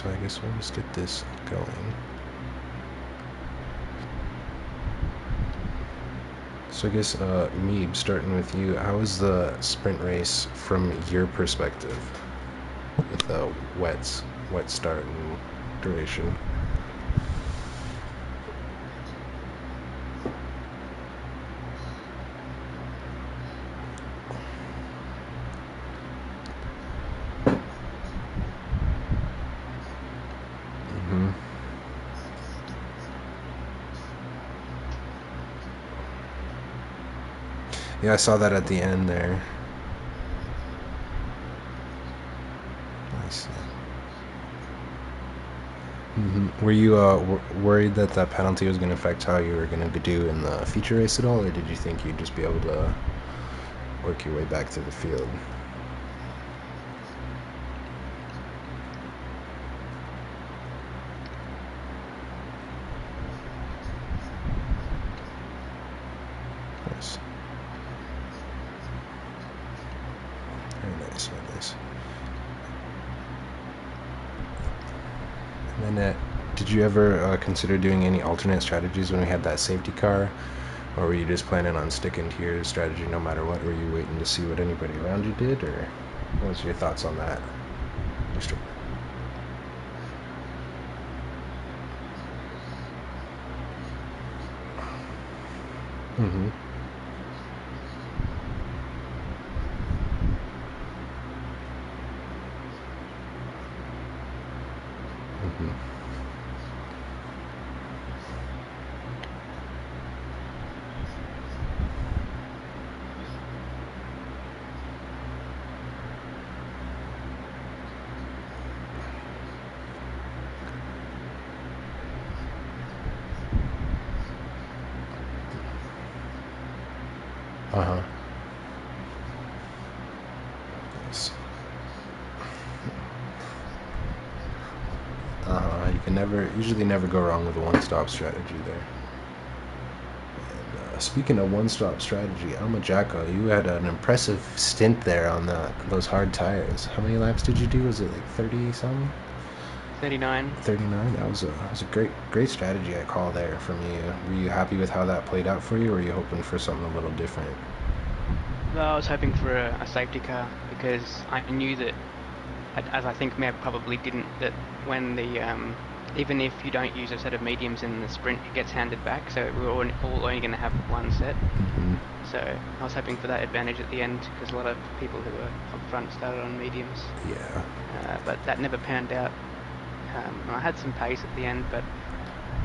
so I guess we'll just get this going. So I guess, Meeb, starting with you, how was the sprint race from your perspective with the wet start and duration? Yeah, I saw that at the end there. Nice. Were you worried that that penalty was going to affect how you were going to do in the feature race at all, or did you think you'd just be able to work your way back through the field? Nice. Very nice, very nice. And then, did you ever consider doing any alternate strategies when we had that safety car? Or were you just planning on sticking to your strategy no matter what? Were you waiting to see what anybody around you did? Or what was your thoughts on that? Mm-hmm. Mm-hmm. Uh-huh. Nice. You can usually never go wrong with a one-stop strategy there. And, speaking of one-stop strategy, Jacko, you had an impressive stint there on those hard tires. How many laps did you do? Was it like 30-something? 39. 39? That was a great strategy I call there from you. Were you happy with how that played out for you, or were you hoping for something a little different? Well, I was hoping for a safety car because I knew that, as I think Meb probably didn't, that when the even if you don't use a set of mediums in the sprint, it gets handed back. So we were all only going to have one set. Mm-hmm. So I was hoping for that advantage at the end because a lot of people who were up front started on mediums. Yeah. But that never panned out. I had some pace at the end, but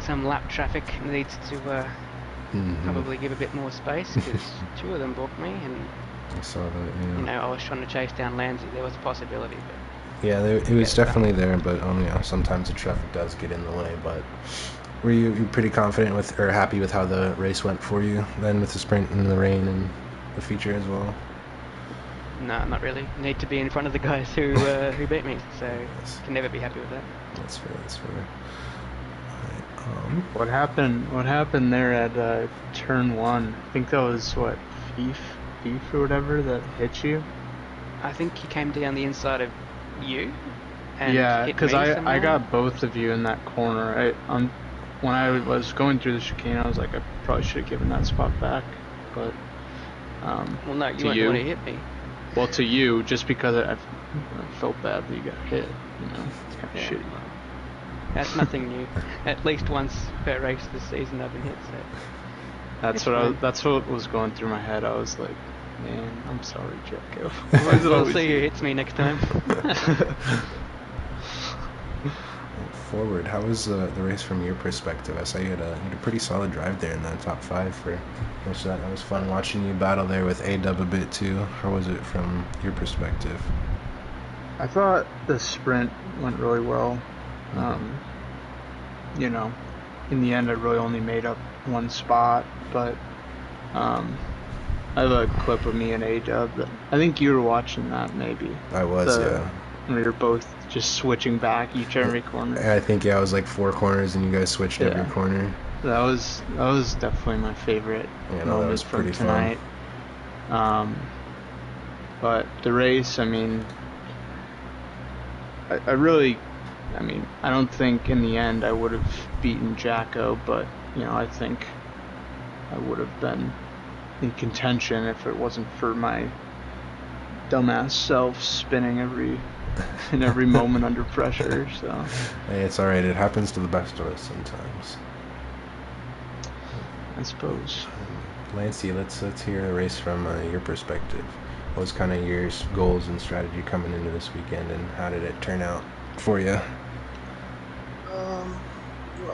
some lap traffic needs to probably give a bit more space because two of them booked me, and I saw that. Yeah. I was trying to chase down Landsy. There was a possibility, but Yeah, it was definitely there, but sometimes the traffic does get in the way. But were you pretty confident with or happy with how the race went for you then with the sprint and the rain and the feature as well? No, not really. Need to be in front of the guys who beat me, so yes. Can never be happy with that. That's fair. That's fair. Right, What happened there at turn 1? I think that was what, Thief or whatever that hit you. I think he came down the inside of you. And yeah, because I got both of you in that corner. When I was going through the chicane, I was like, I probably should have given that spot back, but well, no, you weren't the one who hit me. Well, to you, just because I felt bad that you got hit. It's kind of shitty. That's nothing new. At least once per race this season I've been hit. So that's what was going through my head. I was like, man, I'm sorry, Jacko. I'll see who hits me next time. Forward, how was the race from your perspective? I saw you had a pretty solid drive there in that top 5 for most of that. It was fun watching you battle there with A-Dub a bit too. How was it from your perspective? I thought the sprint went really well. In the end I really only made up one spot, but I have a clip of me and A-Dub that I think you were watching that maybe. I was, yeah. We were both just switching back each and every corner. I think I was like 4 corners and you guys switched every corner. That was definitely my favorite moment from tonight. But the race, I mean, I really I mean, I don't think in the end I would have beaten Jacko, but I think I would have been in contention if it wasn't for my dumbass self spinning in every moment under pressure. So Hey, it's all right. It happens to the best of us sometimes. I suppose. Lancey, let's hear a race from your perspective. What was kind of your goals and strategy coming into this weekend, and how did it turn out for you?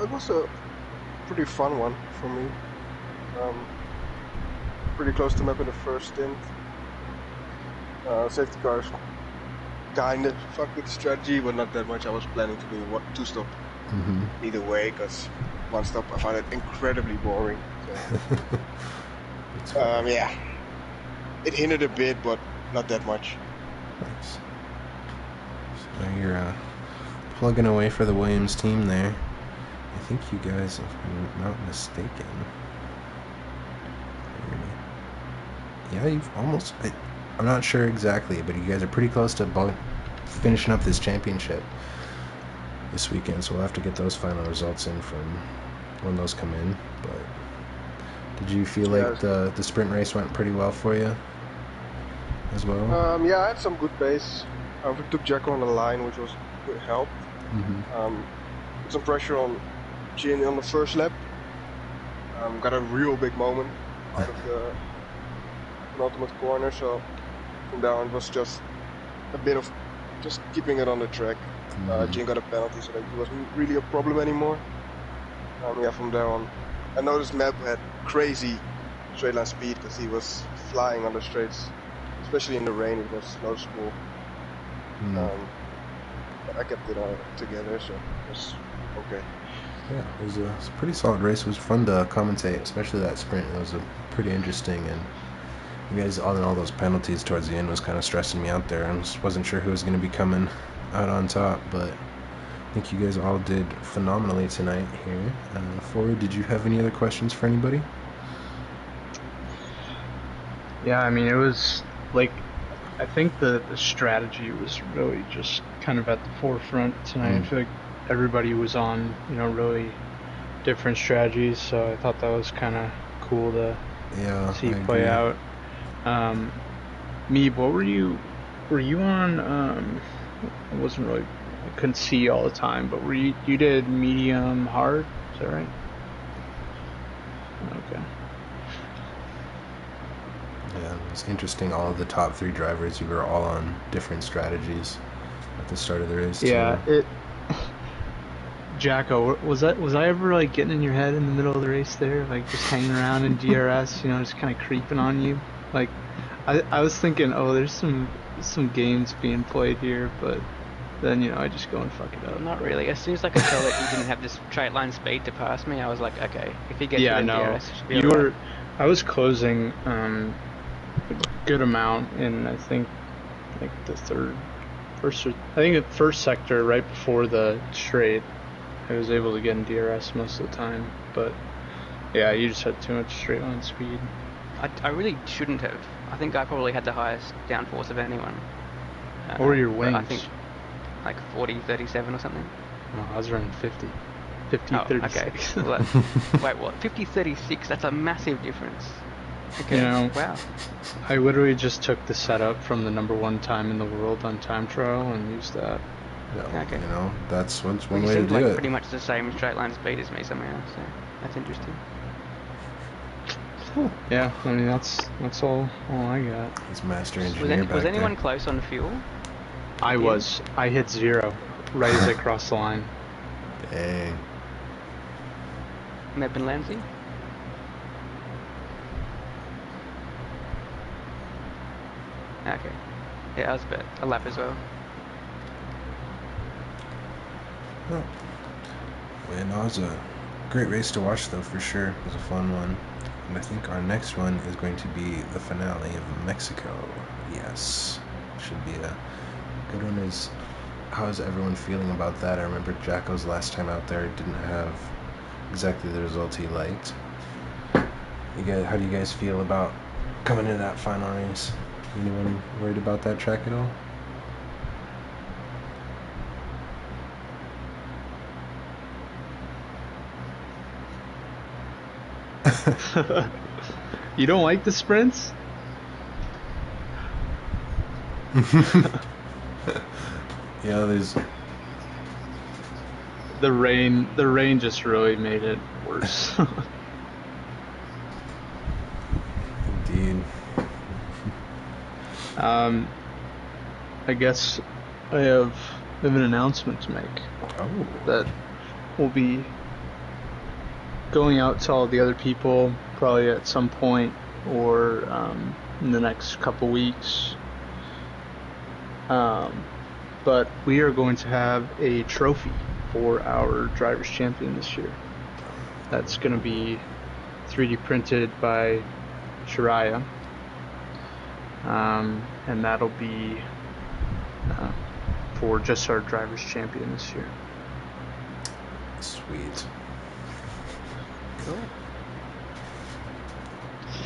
It was a pretty fun one for me. Pretty close to map in the first stint. Safety cars kind of fucked with the strategy, but not that much. I was planning to do two stop either way, because one stop I found it incredibly boring. So, yeah, it hindered a bit, but not that much. Nice. So you're plugging away for the Williams team there. I think you guys, if I'm not mistaken, yeah, you've almost. I'm not sure exactly, but you guys are pretty close to finishing up this championship this weekend. So we'll have to get those final results in from when those come in. But did you feel like the sprint race went pretty well for you as well? Yeah, I had some good pace. We took Jacko on the line, which was good help. Put some pressure on Jin on the first lap. Got a real big moment out of the penultimate corner, so from there on it was just a bit of just keeping it on the track. Jin got a penalty, so that it wasn't really a problem anymore. Yeah, from there on, I noticed Map had crazy straight line speed because he was flying on the straights, especially in the rain. It was noticeable. But I kept it all together, so it was okay. Yeah, it was a pretty solid race. It was fun to commentate, especially that sprint. It was pretty interesting, and you guys, all in all, those penalties towards the end was kind of stressing me out there. I just wasn't sure who was going to be coming out on top, but I think you guys all did phenomenally tonight here. Forward, did you have any other questions for anybody? Yeah, I mean, it was like, I think the strategy was really just kind of at the forefront tonight. I feel like everybody was on, really different strategies, so I thought that was kind of cool to see play out. Meeb, what were you on? I wasn't really, I couldn't see all the time, but you did medium hard? Is that right? Okay. Yeah, it was interesting. All of the top 3 drivers, you were all on different strategies at the start of the race. Yeah, too. Jacko, was I ever like getting in your head in the middle of the race there, like just hanging around in DRS, just kind of creeping on you? Like, I was thinking, oh, there's some games being played here, but then I just go and fuck it up. Not really. As soon as I could tell that he didn't have this straight line speed to pass me, I was like, okay, if he gets within DRS, it should be alright. I was closing a good amount in, I think, like the first sector right before the straight. I was able to get in DRS most of the time, but yeah, you just had too much straight line speed. I really shouldn't have. I think I probably had the highest downforce of anyone. What were your wings? I think like 40, 37 or something. No, I was running 50, 36. Okay. Well, wait, what? 50, 36? That's a massive difference. Okay. Wow. I literally just took the setup from the #1 time in the world on time trial and used that. Yeah, okay. That's one way to do like it. Pretty much the same straight line speed as me somehow, so that's interesting. Yeah, I mean that's all I got. He's master engineer. Was anyone close on fuel? I was. I hit 0 right as I crossed the line. Dang. Meb and Lansing? Okay. Yeah, I was about a lap as well. Well, it was a great race to watch, though, for sure. It was a fun one. And I think our next one is going to be the finale of Mexico. Yes. Should be a good one. How is everyone feeling about that? I remember Jacko's last time out there didn't have exactly the result he liked. How do you guys feel about coming into that final race? Anyone worried about that track at all? You don't like the sprints? Yeah, there's the rain just really made it worse. indeed. I guess I have an announcement to make Oh, that will be going out to all the other people probably at some point or in the next couple weeks. But we are going to have a trophy for our Drivers' Champion this year. That's going to be 3D printed by Shiraya. And that'll be for just our Drivers' Champion this year. sweet. Cool.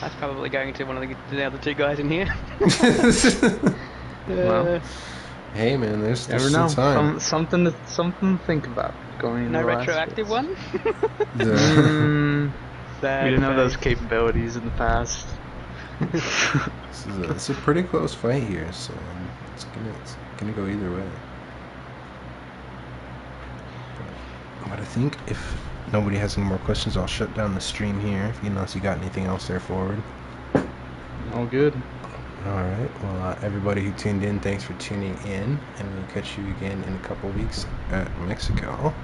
That's probably going to one of the other two guys in here. Well, Hey man, there's never still know. time. Something to think about going into No the last retroactive race. one? We didn't have those capabilities in the past. It's a pretty close fight here, so it's gonna go either way. But I think if nobody has any more questions, I'll shut down the stream here. Unless you got anything else there forward. All good. All right. Well, everybody who tuned in, thanks for tuning in, and we'll catch you again in a couple weeks at Mexico.